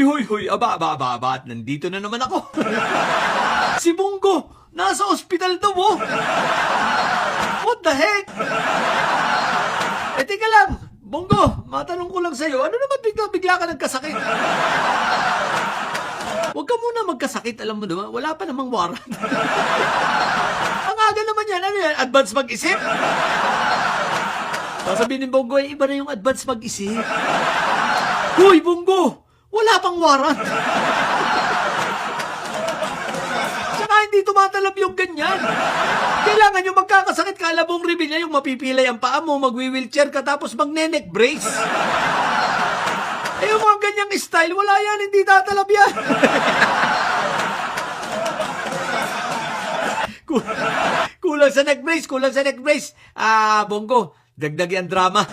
Huy. Aba. At nandito na naman ako. Si Bongo, nasa ospital daw, oh. What the heck? Teka lang. Bongo, matanong ko lang sa'yo, ano naman bigla ka nagkasakit? Huwag ka muna magkasakit, alam mo naman, wala pa namang warrant. Ang aga naman yan, ano yan, advance mag-isip? Sasabihin ni Bongo, iba na yung advance mag-isip. Huy, Bongo, wala pang warrant. Tsaka hindi tumatalab yung ganyan. Kailangan yung magkakasakit ka, alam mong reveal niya yung mapipilay ang paa mo, magwi-wheelchair ka, tapos mag-neck brace. Eh, yung mga ganyang style, wala yan, hindi tatalab yan. Kulang sa neck brace. Bongo, dagdag yan drama.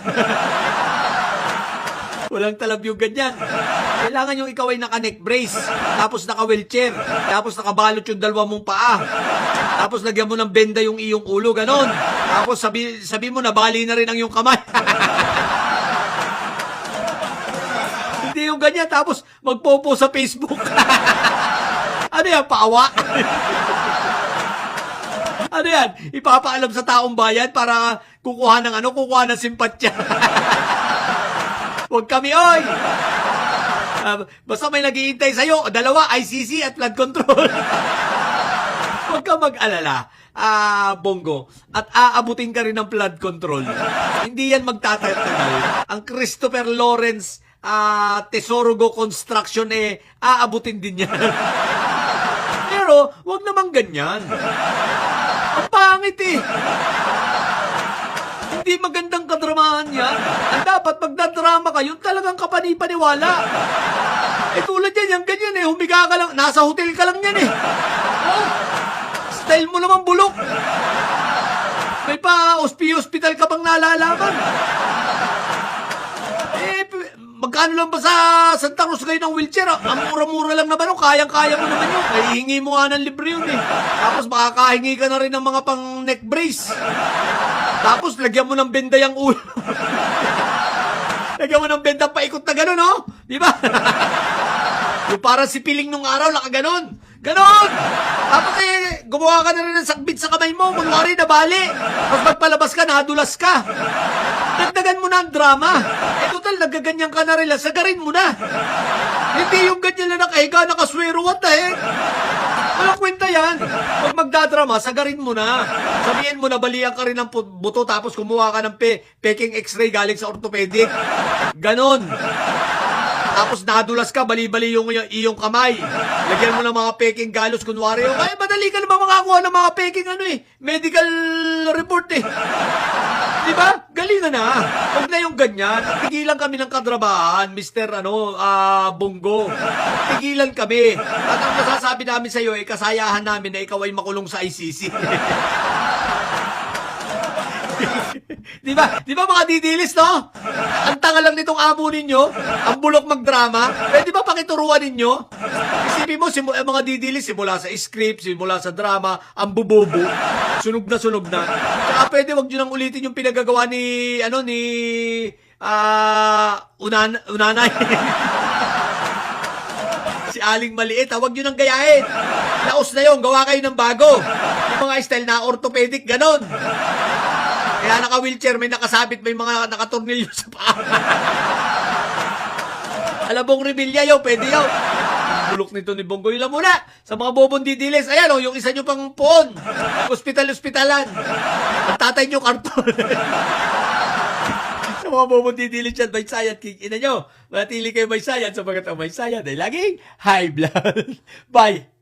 Walang talab yung ganyan. Kailangan yung ikaw ay naka-neck brace, tapos naka-wheelchair, tapos nakabalot yung dalawa mong paa, tapos lagyan mo ng benda yung iyong ulo, ganon. Tapos sabi mo, nabali na rin ang iyong kamay. Hindi yung ganyan, tapos magpopo sa Facebook. Ano yan, paawa? Ano yan, ipapaalam sa taong bayan para kukuha ng simpatya. Huwag kami, oy! Basta may naghihintay sa'yo, dalawa, ICC at flood control. Huwag ka mag-alala, Bongo, at aabutin ka rin ng flood control. Hindi yan magtatagal. Ang Christopher Lawrence Tesorogo Construction, aabutin din yan. Pero, huwag namang ganyan. Ang pangit Hindi magandang kadramahan yan. Ang dapat magdadrama ka, yung talagang kapani-paniwala. Tulad yan, yung ganyan humiga ka lang, nasa hotel ka lang yan Oh, style mo naman bulok. May pa hospital ka pang nalalaman. Magkano lang ba sa Santa Cruz kayo ng wheelchair? Ang mura-mura lang naman, kayang-kaya mo naman yun. Hihingi mo nga ng libre yun Tapos makakahingi ka na rin ng mga pang neck brace. Tapos lagyan mo ng benda yung ulo. Lagyan mo ng benda paikot na gano'n, Di ba? Yung parang si Piling nung araw, nakaganon. Ganon! Tapos gumawa ka na rin ng sakbit sa kamay mo. Kunwari, nabali. Tapos magpalabas ka, nadulas ka. Dagdagan mo na ang drama. Total, nagaganyan ka na rin. Sagarin mo na. Hindi yung ganyan na nakahiga, nakaswero, what the heck? Walang kwenta yan. Pag magdadrama, sagarin mo na. Sabihin mo, nabalian ka rin ng buto, tapos kumuha ka ng peking x-ray galing sa orthopedic. Ganon. Tapos nadulas ka, bali-bali yung iyong kamay. Lagyan mo ng mga peking galos, kunwari. Kaya madali ka naman makakuha ng mga peking medical report Di ba? Galingan na. Huwag na yung ganyan. Tigilan kami ng kadrabahan, Mr. Bongo. Tigilan kami. At ang masasabi namin sa iyo, kasayahan namin na ikaw ay makulong sa ICC. Di ba mga didilis, no? Ang tanga lang nitong amo ninyo, ang bulok magdrama. Pwede ba pakituruan ninyo? Isipin mo, mga didilis, simula sa script, simula sa drama, ang bubobo. Sunog na. Saka pwede wag nyo nang ulitin yung pinagagawa ni Unanay. Si Aling Maliit, wag nyo nang gayahin. Laos na yun, gawa kayo ng bago. Yung mga style na orthopedic, ganon. Kaya naka-wheelchair, may nakasabit, may mga nakatornilyo sa paa. Alam mong rebelya pwede Bulok nito ni Bongo. Yun lang muna. Sa mga bobong didilis, ayan yung isa nyo pang puon. Hospitalan. Ang tatay nyo karton. Sa mga bobong didilis yan, may sayad, king ina nyo. Manatili kayo may sayad, sapagat ang may sayad ay laging high blood. Bye.